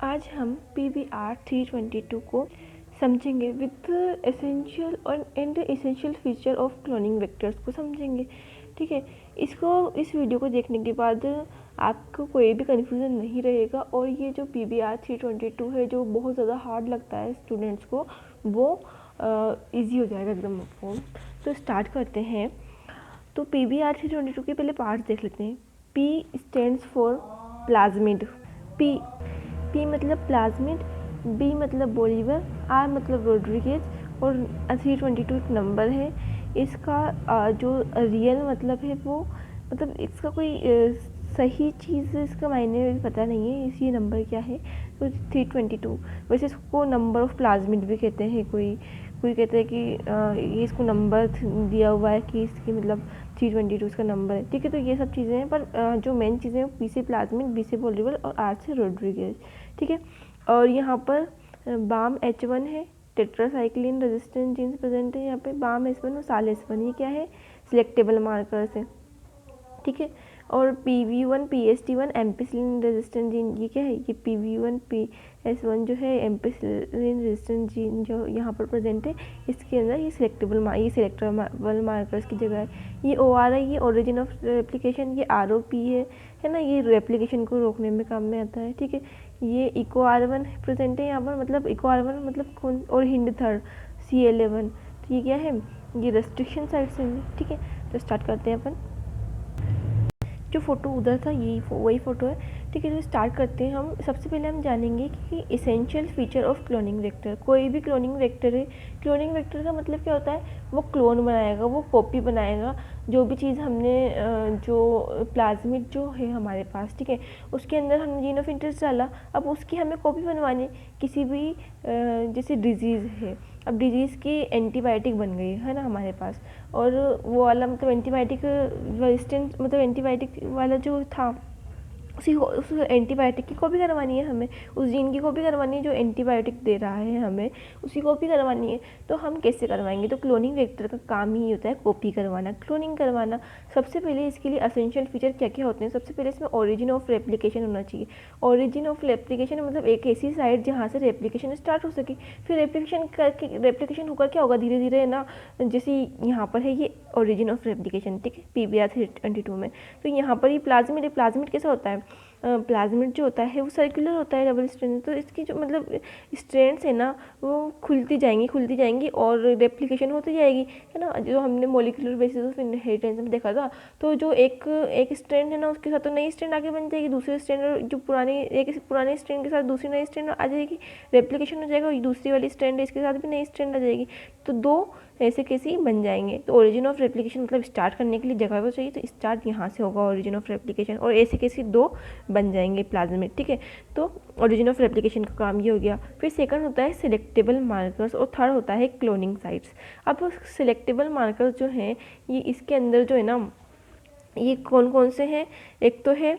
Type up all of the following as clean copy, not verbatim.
आज हम PBR 322 को समझेंगे विद एसेंशियल और essential feature of cloning vectors को समझेंगे। ठीक है, इस वीडियो को देखने के बाद आपको कोई भी कन्फ्यूज़न नहीं रहेगा और ये जो PBR 322 है जो बहुत ज़्यादा हार्ड लगता है स्टूडेंट्स को, वो ईजी हो जाएगा एकदम आपको। तो स्टार्ट करते हैं। तो PBR 322 के पहले पार्ट्स देख लेते हैं। P stands for plasmid. P मतलब प्लाज्मिड, बी मतलब बोलीवर, आर मतलब रोड्रिगेज और 322 एक नंबर है। इसका जो रियल मतलब है वो मतलब इसका कोई सही चीज़ इसका मायने पता नहीं है इसी नंबर क्या है। तो 322 वैसे इसको नंबर ऑफ प्लाज्मिड भी कहते हैं। कोई कहते हैं कि ये इसको नंबर दिया हुआ है कि इसकी मतलब 322 इसका नंबर है। ठीक है, तो ये सब चीज़ें हैं, पर जो मेन चीज़ें हैं पी से प्लाज्मिड, बी से बोलीवर और आर से रोड्रिगेज। ठीक है, और यहाँ पर बाम H1 है, टेट्रासाइक्लिन रेजिस्टेंस जीन्स प्रेजेंट है यहाँ पे, बाम S1 और साल S1 ये क्या है, सिलेक्टेबल मार्कर्स है। ठीक है, और PV1 PST1 ampicillin resistant gene ये क्या है, ये PV1 PS1 जो है एम्पिसिलिन रेजिस्टेंट जीन जो यहाँ पर प्रेजेंट है, इसके अंदर ये सिलेक्टेबल मार्कर्स की जगह है। ये OR है, ये ओरिजिन ऑफ रेप्लिकेशन, ये ROP है ना, ये रेप्लिकेशन को रोकने में काम में आता है। ठीक है, ये इको R1 प्रेजेंट है यहाँ पर, मतलब इको R1 मतलब कौन, और हिंड थर्ड C11। तो ये क्या है, ये रेस्ट्रिक्शन साइट्स होंगे। ठीक है, तो स्टार्ट करते हैं अपन। जो फ़ोटो उधर था यही वही फ़ोटो है। ठीक है, तो स्टार्ट करते हैं हम। सबसे पहले हम जानेंगे कि essential feature of cloning vector. कोई भी क्लोनिंग वेक्टर है, क्लोनिंग वेक्टर का मतलब क्या होता है, वो क्लोन बनाएगा, वो कॉपी बनाएगा। जो भी चीज़ हमने जो प्लाज्मिड जो है हमारे पास, ठीक है, उसके अंदर हमने जीन ऑफ इंटरेस्ट डाला, अब उसकी हमें कॉपी बनवानी किसी भी जैसे डिजीज़ है। अब डिजीज़ की एंटीबायोटिक बन गई है ना हमारे पास, और वो वाला मतलब एंटीबायोटिक रेजिस्टेंट मतलब एंटीबायोटिक वाला जो था उस एंटीबायोटिक की कॉपी करवानी है हमें, उस जीन की कॉपी करवानी है जो एंटीबायोटिक दे रहा है हमें, उसकी कॉपी करवानी है। तो हम कैसे करवाएंगे, तो क्लोनिंग वेक्टर का काम ही होता है कॉपी करवाना, क्लोनिंग करवाना। सबसे पहले इसके लिए असेंशियल फीचर क्या क्या होते हैं, सबसे पहले इसमें ओरिजिन ऑफ रेप्लिकेशन होना चाहिए। ओरिजिन ऑफ रेप्लिकेशन मतलब एक ऐसी साइट जहाँ से रेप्लिकेशन स्टार्ट हो सके, फिर रेप्लिकेशन होकर क्या होगा, धीरे धीरे ना, जैसे यहाँ पर है ये ओरिजिन ऑफ रेप्लिकेशन। ठीक है, PBR 322 में। तो यहाँ पर ये प्लाज्मिड कैसा होता है, प्लाज्मिड जो होता है वो सर्कुलर होता है, डबल स्ट्रैंड। तो इसकी जो मतलब स्ट्रैंड्स है ना वो खुलती जाएंगी और रेप्लिकेशन होती जाएगी, है ना, जो हमने मॉलिक्यूलर बेसिस ऑफ इनहेरिटेंस में देखा था। तो जो एक स्ट्रैंड है ना उसके साथ तो नई स्ट्रैंड आगे बन जाएगी, दूसरे स्ट्रैंड जो पुराने स्ट्रैंड के साथ दूसरी नई स्ट्रैंड आ जाएगी, रेप्लिकेशन हो जाएगा, और दूसरी वाली स्ट्रैंड है इसके साथ भी नई स्ट्रैंड आ जाएगी। तो दो ऐसे कैसे बन जाएंगे। तो ओरिजिन ऑफ रेप्लिकेशन मतलब स्टार्ट करने के लिए जगह तो चाहिए, तो स्टार्ट यहाँ से होगा ओरिजिन ऑफ रेप्लिकेशन, और ऐसे कैसे दो बन जाएंगे प्लाज्मिड। ठीक है, तो ओरिजिन ऑफ रेप्लिकेशन का काम ये हो गया। फिर सेकंड होता है सिलेक्टेबल मार्कर्स, और थर्ड होता है क्लोनिंग साइट्स। अब सिलेक्टेबल मार्कर्स जो हैं ये इसके अंदर जो है ना, ये कौन कौन से हैं, एक तो है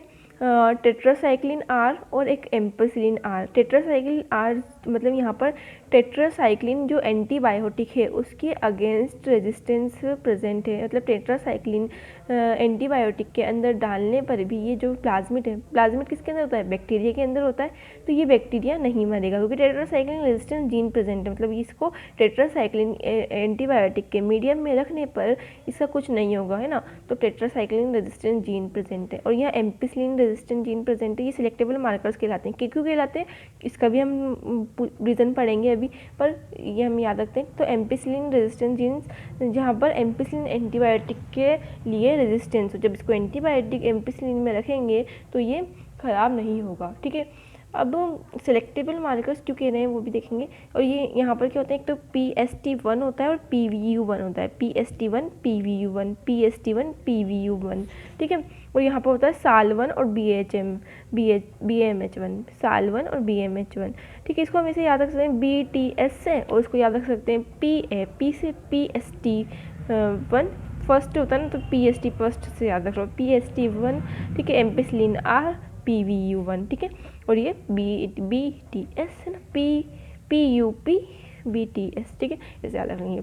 टेट्रासाइक्लिन R और एक एम्पिसिलिन R। टेट्रासाइक्लिन R मतलब यहाँ पर टेट्रासाइक्लिन जो एंटीबायोटिक है उसके अगेंस्ट रेजिस्टेंस प्रेजेंट है, मतलब टेट्रासाइक्लिन एंटीबायोटिक के अंदर डालने पर भी ये जो प्लाज्मिड है, प्लाज्मिड किसके अंदर होता है, बैक्टीरिया के अंदर होता है, तो ये बैक्टीरिया नहीं मरेगा क्योंकि टेट्रासाइक्लिन रेजिस्टेंस जीन प्रेजेंट है। मतलब इसको टेट्रासाइक्लिन एंटीबायोटिक के मीडियम में रखने पर इसका कुछ नहीं होगा, है ना। तो टेट्रासाइक्लिन रेजिस्टेंस जीन प्रेजेंट है, और यहाँ एम्पिसिलिन रेजिस्टेंट जीन प्रेजेंट है। ये सिलेक्टेबल मार्कर्स कहलाते हैं। क्यों कहलाते हैं इसका भी हम रीज़न पढ़ेंगे अभी, पर ये हम याद रखते हैं। तो एम्पिसिलिन रेजिस्टेंस जीन्स, जहाँ पर एम्पिसिलिन एंटीबायोटिक के लिए रेजिस्टेंस हो, जब इसको एंटीबायोटिक एम्पिसिलिन में रखेंगे तो ये ख़राब नहीं होगा। ठीक है, अब सेलेक्टेबल मार्कर्स क्यों कह रहे हैं वो भी देखेंगे। और ये यहाँ पर क्या होता है, एक तो PST1 होता है और PVU1 होता है, PST1 PVU1 PST1 PVU1। ठीक है, और यहाँ पर होता है SAL1 और BMH1, SAL1 और BMH1। ठीक है, इसको हम ऐसे याद रख सकते हैं BTS से, और इसको याद रख सकते हैं P से PST1 फर्स्ट होता है ना, तो PST फर्स्ट से याद रख लो, PST1। ठीक है, एम्पिसिलिन R PVU1। ठीक है, और ये BTS है ना, PUP BTS। ठीक है, इसे याद रखेंगे।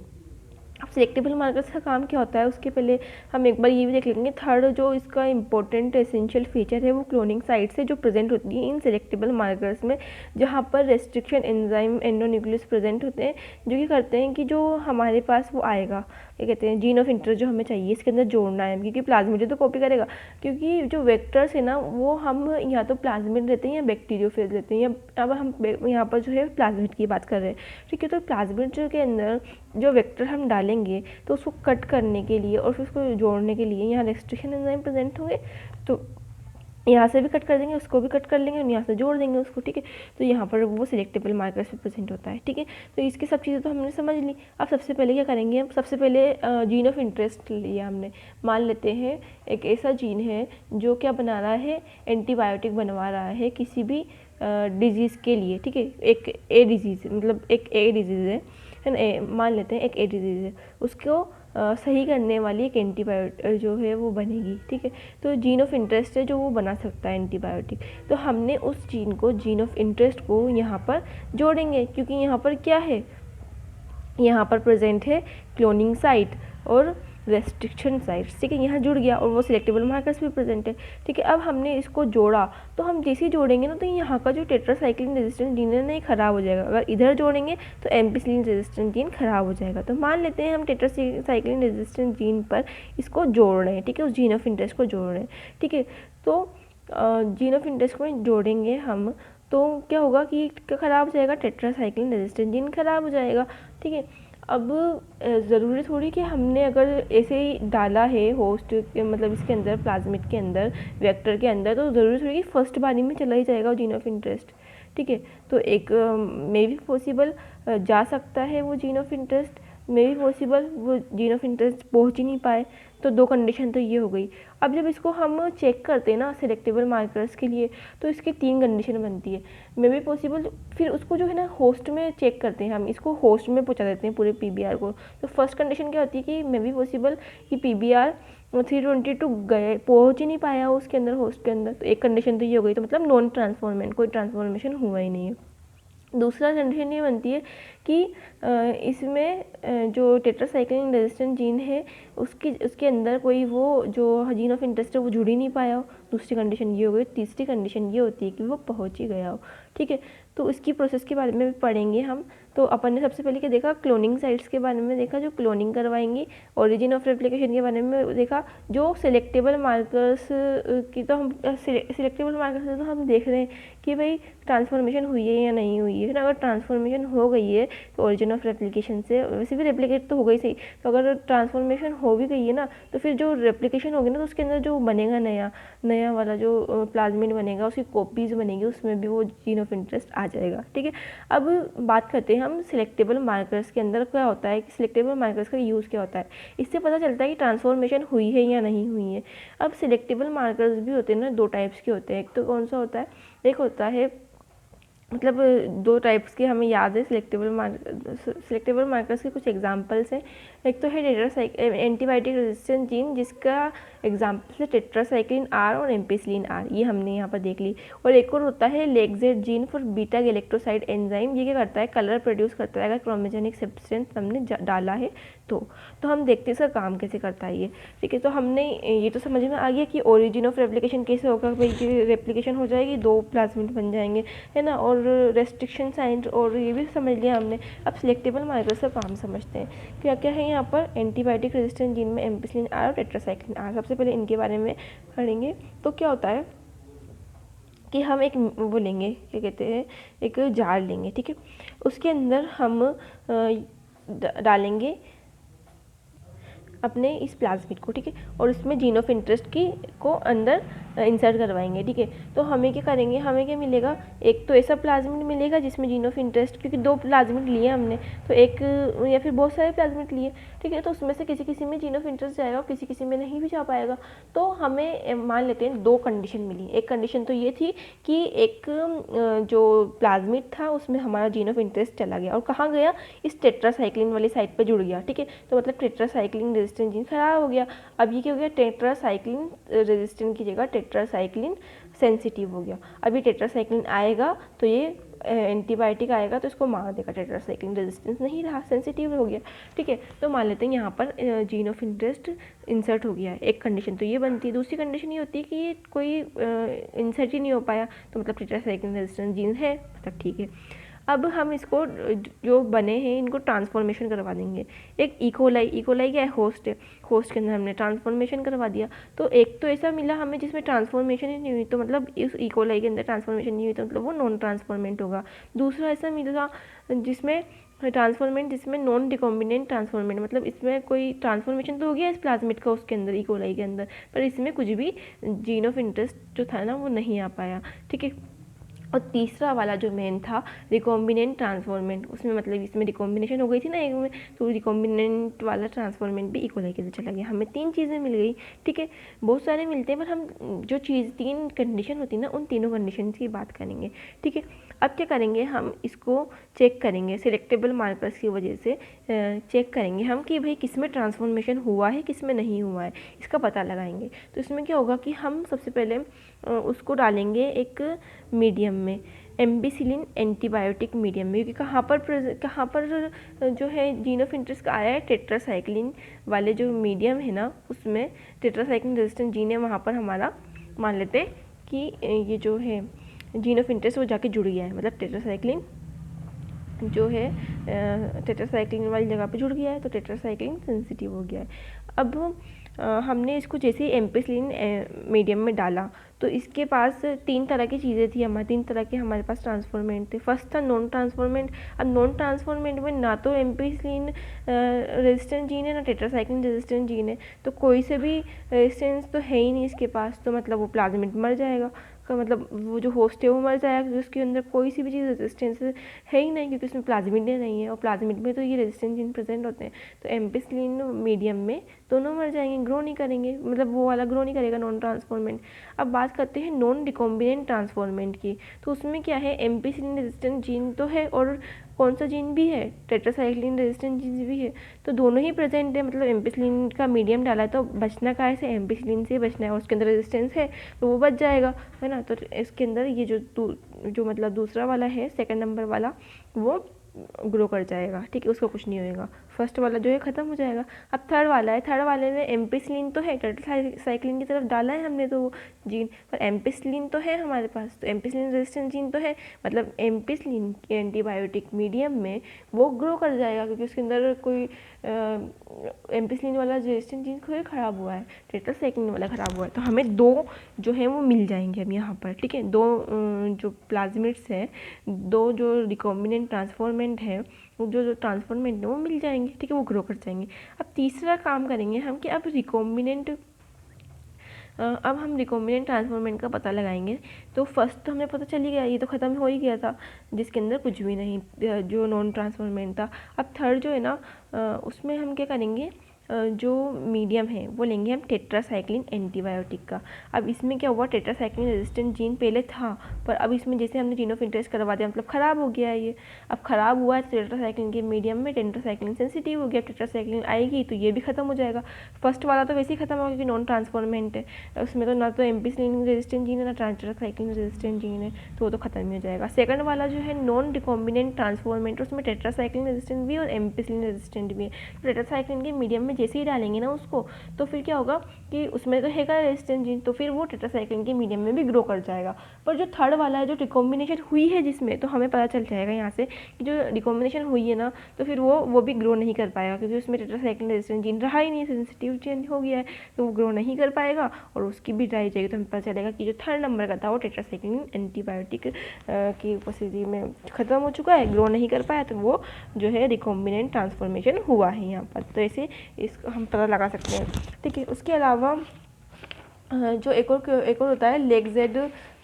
अब सिलेक्टेबल मार्कर्स का काम क्या होता है, उसके पहले हम एक बार ये भी देख लेंगे। थर्ड जो इसका इंपॉर्टेंट एसेंशियल फीचर है वो क्लोनिंग साइट से जो प्रेजेंट होती है इन सिलेक्टेबल मार्कर्स में, जहाँ पर रेस्ट्रिक्शन एंजाइम एंडोन्यूक्लियस प्रेजेंट होते हैं, जो कि करते हैं कि जो हमारे पास वो आएगा, क्या कहते हैं, जीन ऑफ इंटरेस्ट जो हमें चाहिए इसके अंदर जोड़ना है, क्योंकि प्लाज्मिड तो कॉपी करेगा, क्योंकि जो वेक्टर्स है ना वो हम या तो प्लाज्मिड लेते हैं या बैक्टीरियोफेज लेते हैं, या अब हम यहाँ पर जो है प्लाज्मिड की बात कर रहे हैं, ठीक है। तो प्लाज्मिड के अंदर जो वेक्टर हम डालेंगे तो उसको कट करने के लिए और फिर उसको जोड़ने के लिए यहाँ रेस्ट्रिक्शन एंजाइम प्रेजेंट होंगे, तो यहाँ से भी कट कर देंगे, उसको भी कट कर लेंगे और यहाँ से जोड़ देंगे उसको, ठीक है। तो यहाँ पर वो सिलेक्टेबल मार्कर्स पे प्रेजेंट होता है, ठीक है। तो इसकी सब चीज़ें तो हमने समझ ली। अब सबसे पहले क्या करेंगे, हम सबसे पहले जीन ऑफ इंटरेस्ट लिया हमने। मान लेते हैं एक ऐसा जीन है जो क्या बना रहा है, एंटीबायोटिक बनवा रहा है किसी भी डिजीज़ के लिए, ठीक है। एक ए डिजीज़, मतलब एक ए डिजीज़ है ना, मान लेते हैं एक ए डिजीज़ है, उसको सही करने वाली एक एंटीबायोटिक जो है वो बनेगी, ठीक है। तो जीन ऑफ इंटरेस्ट है जो वो बना सकता है एंटीबायोटिक, तो हमने उस जीन को, जीन ऑफ इंटरेस्ट को यहाँ पर जोड़ेंगे, क्योंकि यहाँ पर क्या है, यहाँ पर प्रेजेंट है क्लोनिंग साइट और रेस्ट्रिक्शन साइट्स, ठीक है। यहाँ जुड़ गया और वो सिलेक्टेबल मार्कर्स भी प्रेजेंट है, ठीक है। अब हमने इसको जोड़ा, तो हम जैसे ही जोड़ेंगे ना तो यहाँ का जो टेट्रासाइक्लिन रेजिस्टेंट जीन है ना ये खराब हो जाएगा। अगर इधर जोड़ेंगे तो एम्पिसिलिन रेजिस्टेंट जीन खराब हो जाएगा। तो मान लेते हैं हम टेट्रासाइक्लिन रेजिस्टेंट जीन पर इसको जोड़ रहे हैं, ठीक है, उस जीन ऑफ इंटरेस्ट को जोड़ रहे हैं, ठीक है। तो जीन ऑफ इंटरेस्ट को जोड़ेंगे हम, तो क्या होगा कि खराब हो जाएगा, टेट्रासाइक्लिन रेजिस्टेंट जीन खराब हो जाएगा, ठीक है। अब ज़रूरी थोड़ी कि हमने अगर ऐसे ही डाला है होस्ट मतलब इसके अंदर, प्लाज्मिड के अंदर, वेक्टर के अंदर, तो ज़रूरी थोड़ी कि फर्स्ट बारी में चला ही जाएगा वो जीन ऑफ इंटरेस्ट, ठीक है। तो एक मे भी पॉसिबल जा सकता है वो जीन ऑफ इंटरेस्ट, मे भी पॉसिबल वो जीन ऑफ इंटरेस्ट पहुंच ही नहीं पाए। तो दो कंडीशन तो ये हो गई। अब जब इसको हम चेक करते हैं ना सिलेक्टेबल मार्कर्स के लिए, तो इसकी 3 कंडीशन बनती है, मे बी पॉसिबल। फिर उसको जो है ना होस्ट में चेक करते हैं, हम इसको होस्ट में पहुंचा देते हैं पूरे पीबीआर को। तो फर्स्ट कंडीशन क्या होती है कि मे बी पॉसिबल कि पीबीआर 322 गए, पहुंच ही नहीं पाया उसके अंदर, होस्ट के अंदर। तो एक कंडीशन तो ये हो गई, तो मतलब नॉन ट्रांसफॉर्मेंट, कोई ट्रांसफॉर्मेशन हुआ ही नहीं है। दूसरा कंडीशन ये बनती है कि इसमें जो टेट्रासाइक्लिन रेजिस्टेंट जीन है उसके अंदर कोई वो जो जीन ऑफ इंटरेस्ट है वो जुड़ ही नहीं पाया हो। दूसरी कंडीशन ये हो गई। तीसरी कंडीशन ये होती है कि वो पहुंच ही गया हो, ठीक है। तो इसकी प्रोसेस के बारे में पढ़ेंगे हम। तो अपन ने सबसे पहले क्या देखा, क्लोनिंग साइट्स के बारे में देखा जो क्लोनिंग करवाएंगी, ओरिजिन ऑफ रेप्लिकेशन के बारे में देखा, जो सिलेक्टेबल मार्कर्स की तो हम सिलेक्टेबल मार्कर्स से तो हम देख रहे हैं कि भाई ट्रांसफॉर्मेशन हुई है या नहीं हुई है ना। अगर ट्रांसफॉर्मेशन हो गई है तो ओरिजिन ऑफ रेप्लिकेशन से, वैसे भी रेप्लिकेट तो हो गई सही, तो अगर ट्रांसफॉर्मेशन हो भी गई है ना तो फिर जो रेप्लिकेशन होगी ना तो उसके अंदर जो बनेगा नया वाला जो प्लाज्मिड बनेगा, उसकी कॉपीज़ बनेगी, उसमें भी वो जीन ऑफ इंटरेस्ट आ जाएगा, ठीक है। अब बात करते हैं हम सिलेक्टेबल मार्कर्स के अंदर क्या होता है, कि सिलेक्टेबल मार्कर्स का यूज़ क्या होता है। इससे पता चलता है कि ट्रांसफॉर्मेशन हुई है या नहीं हुई है। अब सिलेक्टेबल मार्कर्स भी होते हैं ना, 2 टाइप्स के होते हैं। एक तो कौन सा होता है, एक होता है, मतलब 2 टाइप्स के हमें याद है सिलेक्टेबल मार्कर्स के कुछ एग्जांपल्स हैं। एक तो है एंटीबायोटिक रेजिस्टेंट जीन, जिसका एग्जांपल है टेट्रासाइक्लिन आर और एम्पिसिलिन आर, ये हमने यहाँ पर देख ली। और एक और होता है लेगजेट gene for beta galactosidase enzyme, ये क्या करता है, कलर प्रोड्यूस करता है अगर क्रोमोजेनिक सब्सटेंस हमने डाला है तो हम देखते हैं इसका काम कैसे करता है ये, ठीक है। तो हमने ये तो समझ में आ गया कि ओरिजिन ऑफ रेप्लिकेशन कैसे होगा, भाई रेप्लिकेशन हो जाएगी, 2 प्लाज्मिड बन जाएंगे, है ना, और रेस्ट्रिक्शन साइट और ये भी समझ लिया हमने। अब सिलेक्टेबल मार्कर्स का काम समझते हैं। क्या क्या है यहाँ पर, एंटीबायोटिक रेजिस्टेंट जीन में एम्पिसिलिन आर और टेट्रासाइक्लिन आर, सबसे पहले इनके बारे में पढ़ेंगे। तो क्या होता है कि हम एक वो लेंगे, क्या कहते हैं, एक जार लेंगे, ठीक है। उसके अंदर हम डालेंगे अपने इस प्लाज्मिड को, ठीक है, और उसमें जीन ऑफ इंटरेस्ट को अंदर इंसर्ट करवाएंगे, ठीक है। तो हमें क्या करेंगे, हमें क्या मिलेगा, एक तो ऐसा प्लाज्मिड मिलेगा जिसमें जीन ऑफ इंटरेस्ट, क्योंकि 2 प्लाज्मिड लिए हमने, तो एक या फिर बहुत सारे प्लाज्मिड लिए, ठीक है। तो उसमें से किसी किसी में जीन ऑफ इंटरेस्ट जाएगा और किसी किसी में नहीं भी जा पाएगा। तो हमें मान लेते हैं 2 कंडीशन मिली। एक कंडीशन तो ये थी कि एक जो प्लाज्मिड था उसमें हमारा जीन ऑफ इंटरेस्ट चला गया और कहाँ गया, इस टेट्रासाइक्लिन वाली साइट पर जुड़ गया, ठीक है। तो मतलब टेट्रासाइक्लिन रेजिस्टेंट जीन खराब हो गया। अब ये क्या हो गया, टेट्रासाइक्लिन रेजिस्टेंट की जगह टेट्रासाइक्लिन सेंसिटिव हो गया। अभी टेट्रासाइक्लिन आएगा तो ये एंटीबायोटिक आएगा तो इसको मार देगा, टेट्रासाइक्लिन रेजिस्टेंस नहीं रहा, सेंसिटिव हो गया। ठीक है, तो मान लेते हैं यहाँ पर जीन ऑफ इंटरेस्ट इंसर्ट हो गया है। एक कंडीशन तो ये बनती है। दूसरी कंडीशन ये होती है कि ये कोई इंसर्ट ही नहीं हो पाया, तो मतलब टेट्रासाइक्लिन रेजिस्टेंस जीन है, मतलब ठीक है। अब हम इसको जो बने हैं इनको ट्रांसफॉर्मेशन करवा देंगे। एक इकोलाई क्या है, होस्ट है, होस्ट के अंदर हमने ट्रांसफॉर्मेशन करवा दिया। तो एक तो ऐसा मिला हमें जिसमें ट्रांसफॉर्मेशन ही नहीं हुई, तो मतलब इस इकोलाई के अंदर ट्रांसफॉर्मेशन नहीं हुई, तो मतलब वो नॉन ट्रांसफॉर्मेंट होगा। दूसरा ऐसा मिला जिसमें ट्रांसफॉर्मेंट, जिसमें नॉन रिकॉम्बिनेंट ट्रांसफॉर्मेंट, मतलब इसमें कोई ट्रांसफॉर्मेशन तो हो गया इस प्लाज्मिड का उसके अंदर, इकोलाई के अंदर, पर इसमें कुछ भी जीन ऑफ इंटरेस्ट जो था ना वो नहीं आ पाया। ठीक है, और तीसरा वाला जो मेन था रिकॉम्बिनेंट ट्रांसफॉर्मेंट, उसमें मतलब इसमें रिकॉम्बिनेशन हो गई थी ना एक में, तो रिकॉम्बिनेंट वाला ट्रांसफॉर्मेंट भी इकोलाई के लिए चला गया। हमें 3 चीज़ें मिल गई। ठीक है, बहुत सारे मिलते हैं पर हम जो चीज़ 3 कंडीशन होती है ना उन तीनों कंडीशन की बात करेंगे। ठीक है, अब क्या करेंगे, हम इसको चेक करेंगे सिलेक्टेबल मार्कर्स की वजह से चेक करेंगे हम कि भाई किस में ट्रांसफॉर्मेशन हुआ है किस में नहीं हुआ है, इसका पता लगाएंगे। तो इसमें क्या होगा कि हम सबसे पहले उसको डालेंगे एक मीडियम में, एम्बिसिलिन एंटीबायोटिक मीडियम में, क्योंकि कहाँ पर जो है जीन ऑफ इंटरेस्ट का आया है, टेट्रासाइक्लिन वाले जो मीडियम है ना उसमें टेट्रासाइक्लिन रेजिस्टेंट जीन है, वहाँ पर हमारा मान लेते कि ये जो है जीन ऑफ इंटरेस्ट वो जाके जुड़ गया है, मतलब टेट्रासाइक्लिन जो है टेट्रासाइक्लिन वाली जगह पे जुड़ गया है, तो टेट्रासाइक्लिन सेंसिटिव हो गया है। अब हमने इसको जैसे ही एम्पिसिलिन मीडियम में डाला तो इसके पास 3 तरह की चीज़ें थी, हमारे 3 तरह के हमारे पास ट्रांसफॉर्मेंट थे। फर्स्ट था नॉन ट्रांसफॉर्मेंट। अब नॉन ट्रांसफॉर्मेंट में ना तो एम्पिसिलिन रेजिस्टेंट जीन है ना टेट्रासाइक्लिन रेजिस्टेंट जीन है, तो कोई से भी रेजिस्टेंस तो है ही नहीं इसके पास, तो मतलब वो प्लाज्मिड मर जाएगा, का मतलब वो जो होस्ट है वो मर जाएगा, क्योंकि उसके अंदर कोई सी भी चीज़ रेजिस्टेंस है ही नहीं, क्योंकि उसमें प्लाज्मिड नहीं है, और प्लाज्मिड में तो ये रेजिस्टेंस जीन प्रेजेंट होते हैं। तो एम्पिसिलिन मीडियम में दोनों मर जाएंगे, ग्रो नहीं करेंगे, मतलब वो वाला ग्रो नहीं करेगा नॉन ट्रांसफॉर्मेंट। अब बात करते हैं नॉन रिकॉम्बिनेंट ट्रांसफॉर्मेंट की, तो उसमें क्या है, एम्पिसिलिन रेजिस्टेंट जीन तो है और कौन सा जीन भी है, टेट्रासाइक्लिन रेजिस्टेंट जीन भी है, तो दोनों ही प्रेजेंट है। मतलब एम्पिसिलिन का मीडियम डाला है तो बचना का से एम्पिसिलिन से बचना है, और उसके अंदर रेजिस्टेंस है तो वो बच जाएगा, है ना। तो इसके अंदर ये जो मतलब दूसरा वाला है, सेकंड नंबर वाला, वो ग्रो कर जाएगा। ठीक है, उसको कुछ नहीं होएगा, फर्स्ट वाला जो है ख़त्म हो जाएगा। अब थर्ड वाला है, थर्ड वाले में एम्पिसिलिन तो है, टेट्रासाइक्लिन की तरफ डाला है हमने तो वो जीन, पर एम्पिसिलिन तो है हमारे पास, तो एम्पिसिलिन रेजिस्टेंट जीन तो है, मतलब एम्पिसिलिन के एंटीबायोटिक मीडियम में वो ग्रो कर जाएगा, क्योंकि उसके अंदर कोई एम्पिसिलिन वाला रेजिस्टेंट जीन कोई ख़राब हुआ है, टेट्रासाइक्लिन वाला ख़राब हुआ है, तो हमें 2 जो है वो मिल जाएंगे अब यहाँ पर। ठीक है, 2 जो प्लाज्मिड्स हैं, 2 जो रिकॉम्बिनेंट ट्रांसफॉर्मेंट है, जो ट्रांसफॉर्मेंट है वो मिल जाएंगे। ठीक है, वो ग्रो कर जाएंगे। अब तीसरा काम करेंगे हम कि अब रिकॉम्बिनेंट ट्रांसफॉर्मेंट का पता लगाएंगे। तो फर्स्ट तो हमें पता चल ही गया, ये तो ख़त्म हो ही गया था जिसके अंदर कुछ भी नहीं, जो नॉन ट्रांसफॉर्मेंट था। अब थर्ड जो है ना उसमें हम क्या करेंगे, जो मीडियम है वो लेंगे हम टेट्रासाइक्लिन एंटीबायोटिक का। अब इसमें क्या हुआ, टेट्रासाइक्लिन रेजिस्टेंट जीन पहले था, पर अब इसमें जैसे हमने जीन ऑफ इंटरेस्ट करवा दिया, मतलब ख़राब हो गया है ये। अब ख़राब हुआ है तो टेट्रासाइक्लिन के मीडियम में टेट्रासाइक्लिन सेंसिटिव हो गया, टेट्रासाइक्लिन आएगी तो ये भी ख़त्म हो जाएगा। फर्स्ट वाला तो वैसे ही ख़त्म होगा क्योंकि नॉन ट्रांसफॉर्मेंट है, उसमें तो ना तो एम्पिसिलिन रेजिस्टेंट जीन है ना टेट्रासाइक्लिन रेजिस्टेंट जीन है, तो वो तो ख़त्म ही हो जाएगा। सेकंड वाला जो है नॉन रिकॉम्बिनेंट ट्रांसफॉर्मेंट, उसमें टेट्रासाइक्लिन रेजिस्टेंट भी और एम्पिसिलिन रेजिस्टेंट भी है। टेट्रासाइक्लिन के मीडियम में जैसे ही डालेंगे ना उसको, तो फिर क्या होगा कि उसमें तो हैगा रेजिस्टेंट जीन, तो फिर वो टेट्रासाइक्लिन के मीडियम में भी ग्रो कर जाएगा। पर जो थर्ड वाला है, जो रिकॉम्बिनेशन हुई है जिसमें, तो हमें पता चल जाएगा यहाँ से कि जो रिकॉम्बिनेशन हुई है ना, तो फिर वो भी ग्रो नहीं कर पाएगा, क्योंकि उसमें टेट्रासाइक्लिन रेजिस्टेंट जीन रहा ही नहीं, सेंसिटिव जीन हो गया है, तो वो ग्रो नहीं कर पाएगा और उसकी भी ड्राई जाएगी। तो हमें पता चलेगा कि जो थर्ड नंबर का था वो टेट्रासाइक्लिन एंटीबायोटिक की उपस्थिति में ख़त्म हो चुका है, ग्रो नहीं कर पाया, तो वो जो है रिकॉम्बिनेंट ट्रांसफॉर्मेशन हुआ है यहाँ पर। तो ऐसे इसको हम पता लगा सकते हैं। ठीक है, उसके अलावा जो एक और होता है लेगजेड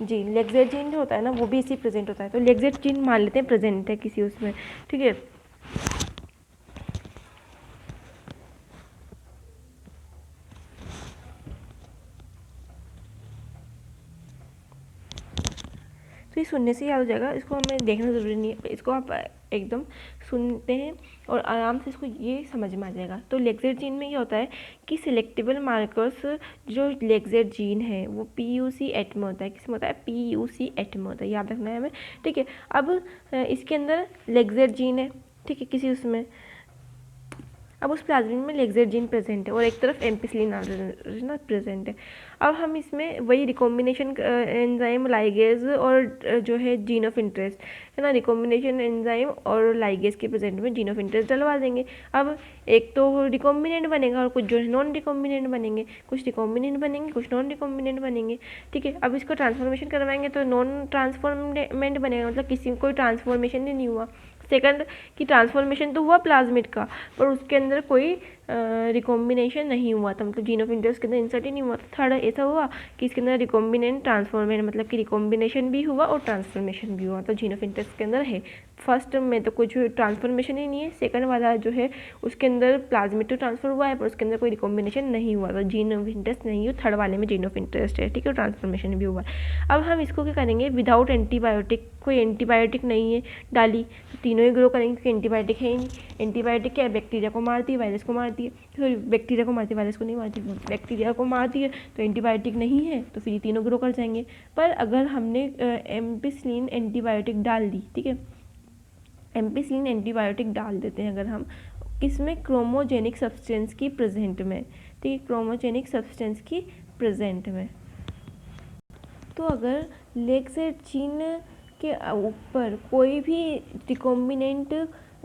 जीन जो होता है ना, वो भी इसी प्रेजेंट होता है। तो लेगजेड जीन मान लेते हैं प्रेजेंट है किसी उसमें। ठीक है, तो ये सुनने से याद हो जाएगा, इसको हमें देखना ज़रूरी नहीं है, इसको आप एकदम सुनते हैं और आराम से इसको ये समझ में आ जाएगा। तो लेक्सेट जीन में ये होता है कि सिलेक्टेबल मार्कर्स जो लेक्सेट जीन है वो PUC8 में होता है। किसमें होता है? PUC8 में होता है, याद रखना है हमें, ठीक है। अब इसके अंदर लेक्सेट जीन है, ठीक है, किसी उसमें, अब उस प्लाज्मिन में लेक्सेट जीन प्रेजेंट है और एक तरफ एम्पिसिलिन ना प्रेजेंट है। अब हम इसमें वही रिकॉम्बिनेशन एंजाइम लाइगेज और जो है जीन ऑफ इंटरेस्ट है ना, रिकॉम्बिनेशन एंजाइम और लाइगेज के प्रेजेंट में जीन ऑफ इंटरेस्ट डलवा देंगे। अब एक तो रिकॉम्बिनेंट बनेगा और कुछ जो है नॉन रिकॉम्बिनेंट बनेंगे, कुछ रिकॉम्बिनेंट बनेंगे, कुछ नॉन रिकॉम्बिनेंट बनेंगे, ठीक है। अब इसको ट्रांसफॉर्मेशन करवाएंगे तो नॉन ट्रांसफॉर्मेंट बनेगा, मतलब किसी कोई ट्रांसफॉर्मेशन ही नहीं हुआ। सेकंड कि ट्रांसफॉर्मेशन तो हुआ प्लाज्मिड का, पर उसके अंदर कोई रिकॉम्बिनेशन नहीं हुआ था, मतलब जीन ऑफ इंटरेस्ट के अंदर इंसर्ट ही नहीं हुआ था। थर्ड ऐसा हुआ कि इसके अंदर रिकॉम्बिनेंट ट्रांसफॉर्मेंट, मतलब कि रिकॉम्बिनेशन भी हुआ और ट्रांसफॉर्मेशन भी हुआ, तो जीन ऑफ इंटरेस्ट के अंदर है। फर्स्ट में तो कुछ ट्रांसफॉर्मेशन ही नहीं है, सेकंड वाला जो है उसके अंदर प्लाज्मिड तो ट्रांसफर हुआ है पर उसके अंदर कोई रिकॉम्बिनेशन नहीं हुआ, तो जीन ऑफ इंटरेस्ट नहीं है। थर्ड वाले में जीन ऑफ इंटरेस्ट है, ठीक है, ट्रांसफॉर्मेशन भी हुआ है। अब हम इसको क्या करेंगे, विदाउट एंटीबायोटिक, कोई एंटीबायोटिक नहीं है डाली, तो तीनों ही ग्रो करेंगे क्योंकि एंटीबायोटिक है ही नहीं। एंटीबायोटिक क्या है? बैक्टीरिया को मारती है, वायरस को मारती है, सॉरी बैक्टीरिया को मारती है, वायरस को नहीं मारती, बैक्टीरिया को मारती है, तो एंटीबायोटिक नहीं है, तो फिर ये तीनों ग्रो कर जाएंगे। पर अगर हमने एम्पिसिलिन एंटीबायोटिक डाल दी, ठीक है, एम्पिसिलिन एंटीबायोटिक डाल देते हैं अगर हम, किसमें? क्रोमोजेनिक सब्सटेंस की प्रेजेंट में, ठीक है, क्रोमोजेनिक सब्सटेंस की प्रेजेंट में। तो अगर लेक्सेट जीन के ऊपर कोई भी रिकॉम्बिनेंट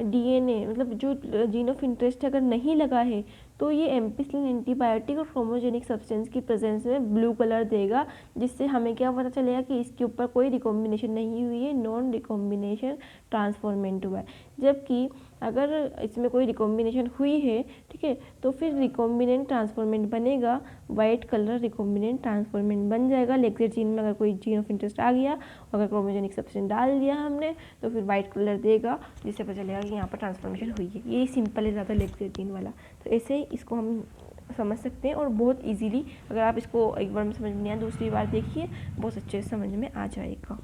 DNA, मतलब जो जीन ऑफ इंटरेस्ट अगर नहीं लगा है, तो ये एम्पिसिलिन एंटीबायोटिक और क्रोमोजेनिक सब्सटेंस की प्रेजेंस में ब्लू कलर देगा, जिससे हमें क्या पता चलेगा कि इसके ऊपर कोई रिकॉम्बिनेशन नहीं हुई है, नॉन रिकॉम्बिनेशन ट्रांसफॉर्मेंट हुआ है। जबकि अगर इसमें कोई रिकॉम्बिनेशन हुई है, ठीक है, तो फिर रिकॉम्बिनेंट ट्रांसफॉर्मेंट बनेगा, वाइट कलर रिकॉम्बिनेंट ट्रांसफॉर्मेंट बन जाएगा। लेक्सेट जीन में अगर कोई जीन ऑफ इंटरेस्ट आ गया, अगर क्रोमोजेनिक सब्सटेंस डाल दिया हमने, तो फिर वाइट कलर देगा, जिससे पता चलेगा कि यहाँ पर ट्रांसफॉर्मेशन हुई है। ये सिंपल है ज़्यादा लेक्सेट जीन वाला, तो ऐसे ही इसको हम समझ सकते हैं और बहुत इजीली, अगर आप इसको एक बार में समझ में नहीं आया दूसरी बार देखिए, बहुत अच्छे से समझ में आ जाएगा।